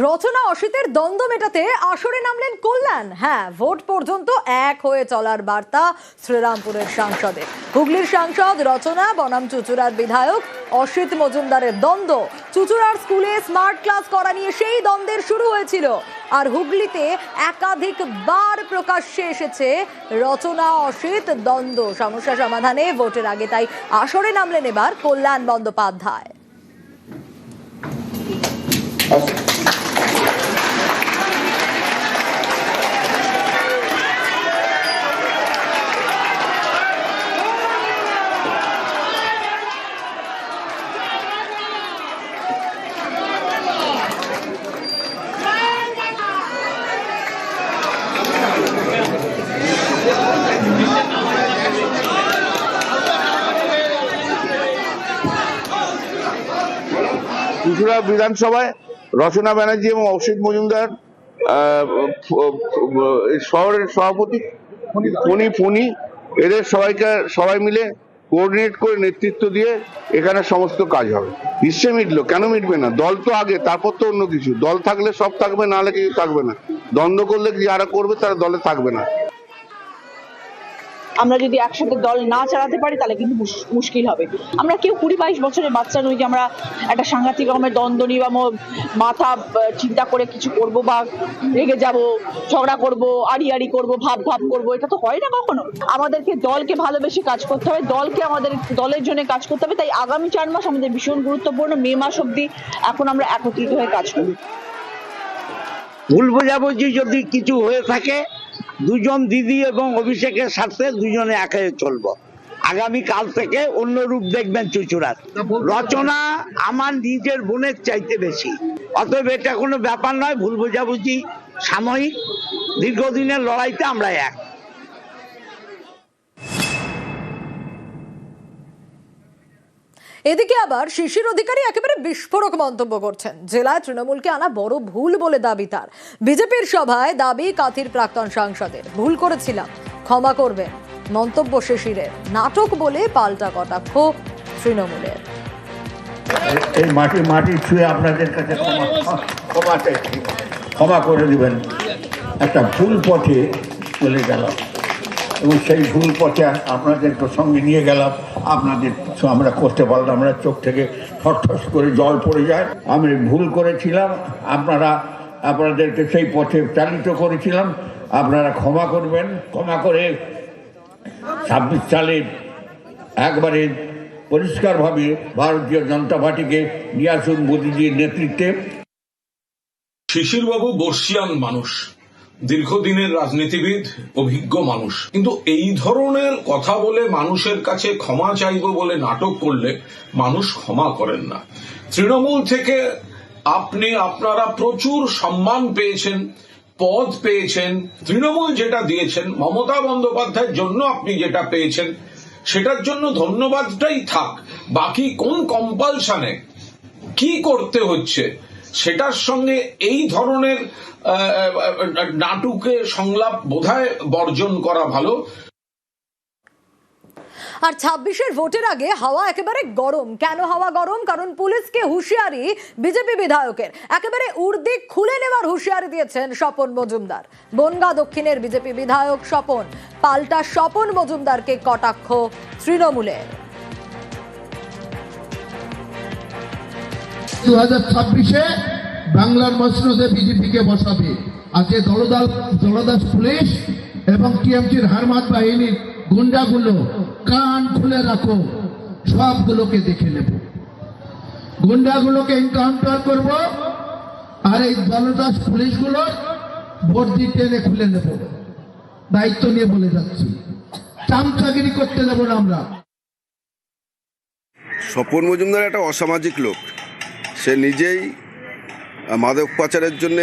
রচনা অসিতের দ্বন্দ্ব মেটাতে আসরে নামলেন কল্যাণ। হ্যাঁ, ভোট পর্যন্ত এক হয়ে চলার বার্তা শ্রীরামপুরের সাংসদের। হুগলির সাংসদ রচনা বনাম চুঁচুড়ার বিধায়ক অসিত মজুমদারের দ্বন্দ্ব। চুঁচুড়ার স্কুলে স্মার্ট ক্লাস করা নিয়ে সেই দ্বন্দ্বের শুরু হয়েছিল, আর হুগলিতে একাধিকবার প্রকাশ্যে এসেছে রচনা অসিত দ্বন্দ্ব। সমস্যা সমাধানে ভোটের আগে তাই আসরে নামলেন এবার কল্যাণ বন্দ্যোপাধ্যায়। চুঁচুড়া বিধানসভায় রচনা ব্যানার্জি এবং অসিত মজুমদার শহরের সভাপতি ফণি এদের সবাই মিলে কোঅর্ডিনেট করে নেতৃত্ব দিয়ে এখানে সমস্ত কাজ হবে। নিশ্চয়ই মিটলো, কেন মিটবে না? দল তো আগে, তারপর তো অন্য কিছু। দল থাকলে সব থাকবে, নাহলে কিছু থাকবে না। দ্বন্দ্ব করলে যারা করবে তারা দলে থাকবে না। আমরা যদি একসাথে দল না চালাতে পারি তাহলে কিন্তু মুশকিল হবে। আমরা কেউ 20-22 বছরের বাচ্চা নই যে আমরা একটা সাংঘাতিক রকমের দ্বন্দ্ব নিয়ে বা মাথা চিন্তা করে কিছু করব বা রেগে যাব, ঝগড়া করব, আড়ি করব, ভাব করব, এটা তো হয় না কখনো। আমাদেরকে দলকে ভালোবেসে কাজ করতে হবে, আমাদের দলের জন্য কাজ করতে হবে। তাই আগামী 4 মাস আমাদের ভীষণ গুরুত্বপূর্ণ। মে মাস অব্দি এখন আমরা একত্রিত হয়ে কাজ করব। ভুল বোঝাবুঝি যদি কিছু হয়ে থাকে, দুজন দিদি এবং অভিষেকের সাথে দুজনে একে চলবো। আগামী কাল থেকে অন্য রূপ দেখবেন চুঁচুড়ার। রচনা আমার নিজের বোনের চাইতে বেশি, অতএব এটা কোনো ব্যাপার নয়। ভুল বোঝাবুঝি সাময়িক, দীর্ঘদিনের লড়াইতে আমরা এক। এদিকে আবার শিশির অধিকারী একেবারে বিস্ফোরক মন্তব্য করছেন। জেলায় তৃণমূলকে আনা বড় ভুল বলে দাবি তার। বিজেপির সভায় দাবি কাথির প্রাক্তন সাংসদের, ভুল করেছিলাম, ক্ষমা করবেন। মন্তব্য শিশিরের। নাটক বলে পাল্টা কটাক্ষ তৃণমূলের। এই মাটি ছুঁয়ে আপনাদের কাছে ক্ষমা করে দিবেন। একটা ভুল পথে চলে গেলাম এবং সেই ভুল পথে আপনাদেরকে সঙ্গে নিয়ে গেলাম। আপনাদের আমরা করতে পারলাম, আমরা চোখ থেকে ঠস করে জল পড়ে যায়। আমি ভুল করেছিলাম, আপনাদেরকে সেই পথে চালিত করেছিলাম। আপনারা ক্ষমা করবেন। ক্ষমা করে 26 সালে একবারে পরিষ্কারভাবে ভারতীয় জনতা পার্টিকে নিয়ে আসুন মোদীজির নেতৃত্বে। শিশিরবাবু বর্ষিয়ান মানুষ, দীর্ঘদিনের রাজনীতিবিদ, অভিজ্ঞ মানুষ, কিন্তু এই ধরনের কথা বলে মানুষের কাছে ক্ষমা চাইব বলে নাটক করলে মানুষ ক্ষমা করেন না। তৃণমূল থেকে আপনারা প্রচুর সম্মান পেয়েছেন, পদ পেয়েছেন। তৃণমূল যেটা দিয়েছেন, মমতা বন্দ্যোপাধ্যায়ের জন্য আপনি যেটা পেয়েছেন, সেটার জন্য ধন্যবাদটাই থাক। বাকি কোন কম্পালশনে কি করতে হচ্ছে সেটার সঙ্গে এই ধরনের নাটুকে সংলাপ বোধহয় বর্জন করা ভালো। আর 26-এর ভোটের আগে হাওয়া একেবারে গরম। কেন হাওয়া গরম? কারণ পুলিশকে হুঁশিয়ারি বিজেপি বিধায়কের। একেবারে উর্দি খুলে নেওয়ার হুঁশিয়ারি দিয়েছেন স্বপন মজুমদার। বনগাঁ দক্ষিণের বিজেপি বিধায়ক স্বপন, পাল্টা স্বপন মজুমদারকে কটাক্ষ তৃণমূলের। 2026-এ বাংলার মসনদে বিজেপিকে বসাবে। আজকে দলদাস পুলিশ এবং টিএমসির হারমাত বাহিনীর গুন্ডাগুলো কান খুলে রাখো, সবগুলোকে দেখে নেব। গুন্ডাগুলোকে এনকাউন্টার করব, আর এই দলদাস পুলিশগুলো বর্দি টেনে খুলে নেব। দায়িত্ব নিয়ে বলে যাচ্ছি, চামচাগিরি করতে দেব না আমরা। স্বপন মজুমদার একটা অসামাজিক লোক। সে নিজেই মাদক পাচারের জন্য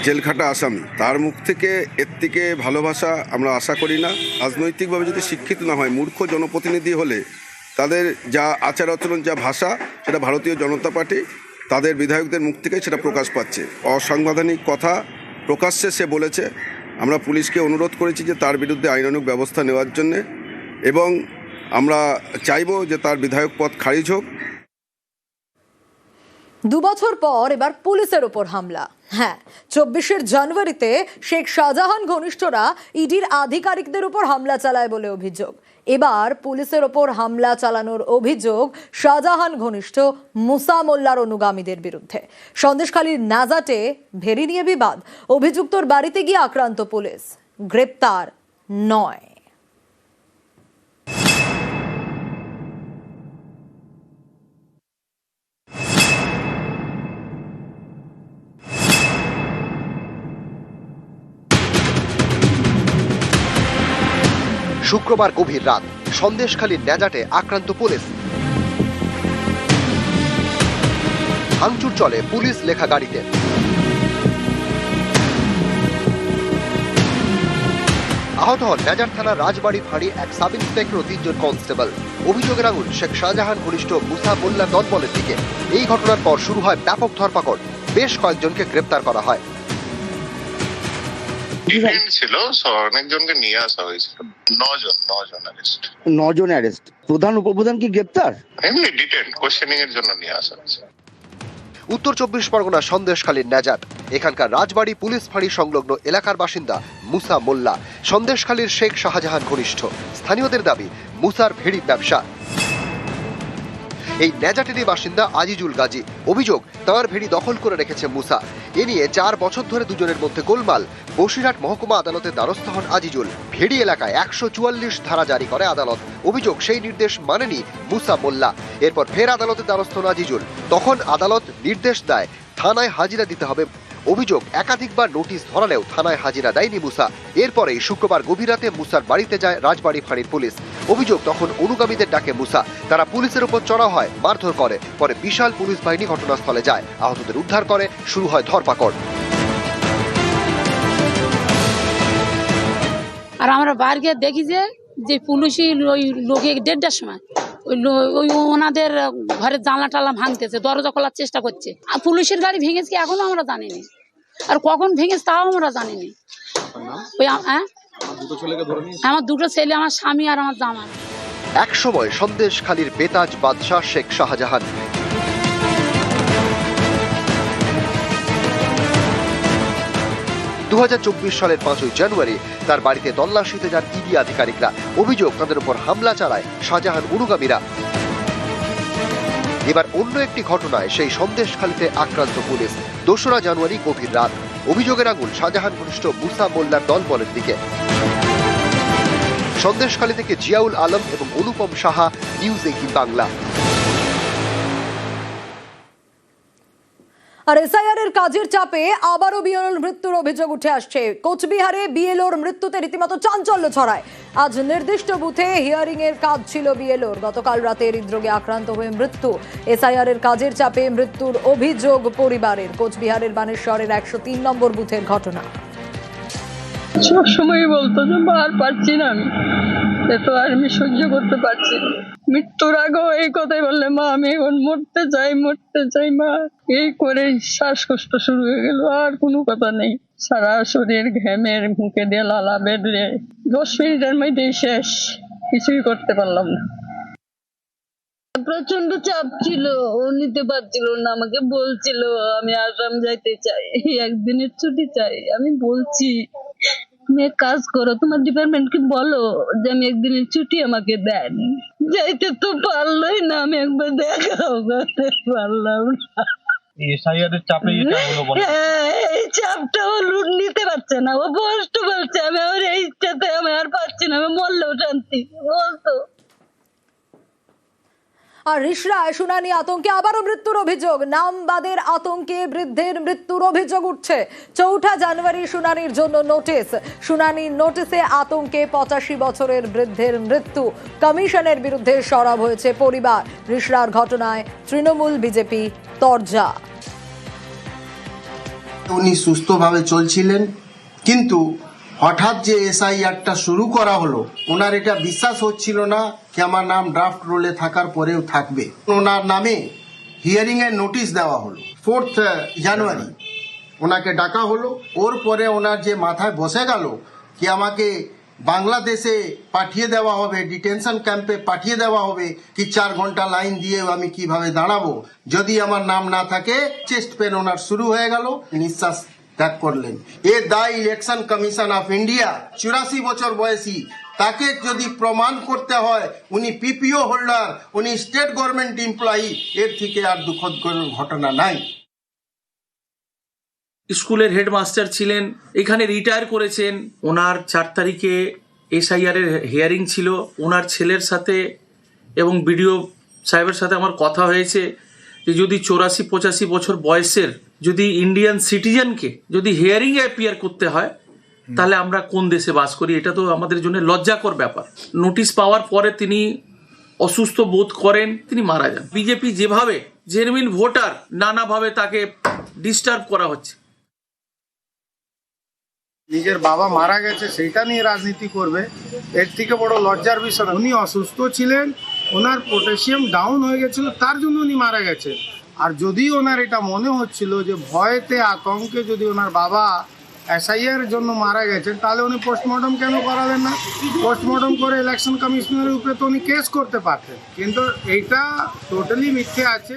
জেলখাটা আসামি। তার মুখ থেকে এর থেকে ভালোবাসা আমরা আশা করি না। রাজনৈতিকভাবে যদি শিক্ষিত না হয়, মূর্খ জনপ্রতিনিধি হলে তাদের যা আচার আচরণ, যা ভাষা, সেটা ভারতীয় জনতা পার্টি তাদের বিধায়কদের মুখ থেকে সেটা প্রকাশ পাচ্ছে। অসাংবিধানিক কথা প্রকাশ্যে সে বলেছে। আমরা পুলিশকে অনুরোধ করেছি যে তার বিরুদ্ধে আইনানুগ ব্যবস্থা নেওয়ার জন্যে, এবং আমরা চাইব যে তার বিধায়ক পদ খারিজ হোক। 2 বছর পর এবার পুলিশের ওপর হামলা। হ্যাঁ, 24 জানুয়ারিতে শেখ শাহজাহান ঘনিষ্ঠরা ইডির আধিকারিকদের উপর হামলা চালায় বলে অভিযোগ। এবার পুলিশের ওপর হামলা চালানোর অভিযোগ শাহজাহান ঘনিষ্ঠ মুসা মোল্লার অনুগামীদের বিরুদ্ধে। সন্দেশখালীর নাজাটে ভেরি নিয়ে বিবাদ, অভিযুক্তর বাড়িতে গিয়ে আক্রান্ত পুলিশ, গ্রেপ্তার 9। শুক্রবার গভীর রাত, সন্দেশখালীর ন্যাজাটে আক্রান্ত পুলিশ। ভাঙচুর চলে পুলিশ লেখা গাড়িতে। আহত হন ন্যাজাট থানার রাজবাড়ি ফাঁড়ি এক সাব ইন্সপেক্টর ও 3 জন কনস্টেবল। অভিযোগের আঙুল শেখ শাহজাহান ঘনিষ্ঠ মুসা মোল্লার দলবলের দিকে। এই ঘটনার পর শুরু হয় ব্যাপক ধরপাকড়, বেশ কয়েকজনকে গ্রেপ্তার করা হয়। ছিল অনেকজনকে নিয়ে আসা হয়েছিল, 9 জন অ্যারেস্ট। প্রধান উপপ্রধান কি গ্রেপ্তার? এমনি ডিটেন কোশ্চেনিং এর জন্য নিয়ে আসা হয়েছে। উত্তর 24 পরগনা সন্দেশখালীর ন্যাজাট, এখানকার রাজবাড়ি পুলিশ ফাঁড়ি সংলগ্ন এলাকার বাসিন্দা মুসা মোল্লা সন্দেশখালীর শেখ শাহজাহান ঘনিষ্ঠ। স্থানীয়দের দাবি মুসার ভেড়ি ব্যবসা। এই ন্যাজাটেরই বাসিন্দা আজিজুল গাজী। অভিযোগ তাঁর ভেড়ি দখল করে রেখেছে মুসা। এ নিয়ে 4 বছর ধরে দুজনের মধ্যে গোলমাল। বসিরহাট মহকুমা আদালতে দ্বারস্থ হন আজিজুল। ভেড়ি এলাকায় 144 ধারা জারি করে আদালত। অভিযোগ সেই নির্দেশ মানেনি মুসা মোল্লা। এরপর ফের আদালতে দ্বারস্থ হন আজিজুল। তখন আদালত নির্দেশ দেয় থানায় হাজিরা দিতে হবে। অভিযোগ একাধিকবার নোটিশ ধরালেও থানায় হাজিরা দেয়নি মুসা। এরপরেই শুক্রবার গভীর রাতে মুসার বাড়িতে যায় রাজবাড়ি ফাঁড়ির পুলিশ। অভিযোগ তখন অনুগামীদের ডাকে মুসা, তারা পুলিশের উপর চড়াও হয়, মারধর করে। পরে বিশাল পুলিশ বাহিনী ঘটনাস্থলে যায়, আহতদের উদ্ধার করে, শুরু হয় ধরপাকড়। আর আমরা বাইরে গিয়ে দেখি যে পুলিশই ওই লোকে 1:30টার সময় ওই ওনাদের ঘরের জানলা টালা ভাঙতেছে, দরজা খোলার চেষ্টা করছে। আর পুলিশের গাড়ি ভেঙেছে কি এখনো আমরা জানিনি, আর কখন ভেঙেছে তাও আমরা জানিনি। ওই আমার 2টো ছেলে, আমার স্বামী আর আমার জামাই। এক সময় সন্দেশখালীর বেতাজ বাদশাহ শেখ শাহজাহান। 2024 সালের 5ই জানুয়ারি তার বাড়িতে তল্লাশিতে যান ইডি আধিকারিকরা। অভিযোগ তাদের উপর হামলা চালায় শাহজাহান অনুগামীরা। এবার অন্য একটি ঘটনায় সেই সন্দেশখালীতে আক্রান্ত পুলিশ। 2রা জানুয়ারি গভীর রাত, অভিযোগের আঙুল শাহজাহান ঘনিষ্ঠ মুসা মোল্লার দলবলের দিকে। সন্দেশখালী থেকে জিয়াউল আলম এবং অনুপম সাহা, নিউজ 18 বাংলা। আর এসআইআর এর কাজের চাপে আবারও বিএলওর মৃত্যুর অভিযোগ উঠে আসছে। কোচবিহারে বিএলওর মৃত্যুতে রীতিমতো চাঞ্চল্য ছড়ায়। আজ নির্দিষ্ট বুথে হিয়ারিং এর কাজ ছিল বিএলওর। গতকাল রাতে হৃদরোগে আক্রান্ত হয়ে মৃত্যু। এসআইআর এর কাজের চাপে মৃত্যুর অভিযোগ পরিবারের। কোচবিহারের বানেশ্বরের 103 নম্বর বুথের ঘটনা। সবসময় বলতো যে মা আর পারছি না, এত আর আমি সহ্য করতে পারছি না। মৃত্যুর আগেও এই কথাই বললে, মা আমি এখন মরতে চাই মা। এই করে শ্বাসকষ্ট শুরু হয়ে গেল, আর কোনো কথা নেই। সারা শরীর ঘেমের মুখে দিয়ে লালা বেঁধে 10 মিনিটের মধ্যেই শেষ, কিছুই করতে পারলাম না। প্রচন্ড চাপ ছিল, ও নিতে পারছিল না। আমাকে বলছিল আমি আসাম যাইতে চাই, একদিনের ছুটি চাই। আমি বলছি তুমি এক কাজ করো, তোমার ডিপার্টমেন্টকে বলো যে আমি একদিনের ছুটি আমাকে দেন। যাইতে তো পারলোই না, আমি একবার দেখাও করতে পারলাম না। এই চাপটা ও নিতে পারছে না, ও কষ্ট বলছে আমি আমার এই ইচ্ছাতে আমি আর পারছি না, আমি মরলেও শান্তি বলতো। আর রিষড়ায় শুনানি আতঙ্কে আবারও মৃত্যুর অভিযোগ। নামবাদের আতঙ্কে বৃদ্ধের মৃত্যুর অভিযোগ উঠছে। 4 জানুয়ারি শুনানির জন্য নোটিশ। শুনানির নোটিশে আতঙ্কে 85 বছরের বৃদ্ধের মৃত্যু। কমিশনের বিরুদ্ধে সরব হয়েছে পরিবার। রিষড়ার ঘটনায় তৃণমূল বিজেপি তরজা। উনি সুস্থভাবে চলছিলেন, কিন্তু হঠাৎ যে এসআইআরটা শুরু করা হলো, ওনার এটা বিশ্বাস হচ্ছিল না যে আমার নাম ড্রাফট রোলে থাকার পরেও থাকবে। ওনার নামে হিয়ারিং এর নোটিশ দেওয়া হলো। 4 জানুয়ারি ওনাকে ডাকা হলো। ওর পরে ওনার যে মাথায় বসে গেল কি আমাকে বাংলাদেশে পাঠিয়ে দেওয়া হবে, ডিটেনশন ক্যাম্পে পাঠিয়ে দেওয়া হবে, কি 4 ঘন্টা লাইন দিয়ে আমি কিভাবে দাঁড়াবো যদি আমার নাম না থাকে। চেস্ট পেন ওনার শুরু হয়ে গেল, নিঃশ্বাস ত্যাগ করলেন। এ দায় ইলেকশন কমিশন অফ ইন্ডিয়া, 84 বছর বয়সী, তাকে যদি প্রমাণ করতে হয় উনি পিপিও হোল্ডার, উনি স্টেট গভর্নমেন্ট এমপ্লয়ি, এর থেকে আর দুঃখদ ঘটনা নাই। স্কুলের হেডমাস্টার ছিলেন, এখানে রিটায়ার করেছেন। ওনার 4 তারিখে SIR এর হিয়ারিং ছিল। ওনার ছেলের সাথে এবং বিডিও সাহেবের সাথে আমার কথা হয়েছে যে যদি 84-85 বছর বয়সের যদি ইন্ডিয়ান সিটিজেনকে যদি হিয়ারিংয়ে অ্যাপিয়ার করতে হয় তাহলে আমরা কোন দেশে বাস করি? এটা তো আমাদের জন্য লজ্জাকর ব্যাপার। নোটিশ পাওয়ার পরে তিনি অসুস্থ বোধ করেন, তিনি মারা যান। বিজেপি যেভাবে জেনুইন ভোটার নানাভাবে তাকে ডিস্টার্ব করা হচ্ছে। নিজের বাবা মারা গেছে সেইটা নিয়ে রাজনীতি করবে, এর থেকে বড় লজ্জার বিষয়। উনি অসুস্থ ছিলেন, ওনার পটাশিয়াম ডাউন হয়ে গেছিল, তার জন্য উনি মারা গেছেন। আর যদি ওনার এটা মনে হচ্ছিল যে ভয়েতে আতঙ্কে যদি ওনার বাবা SIR জন্য মারা গেছেন, তাহলে উনি পোস্টমর্টম কেন করাবেন না? পোস্টমর্টম করে ইলেকশন কমিশনের উপরে তো উনি কেস করতে পারতেন, কিন্তু এইটা টোটালি মিথ্যে আছে।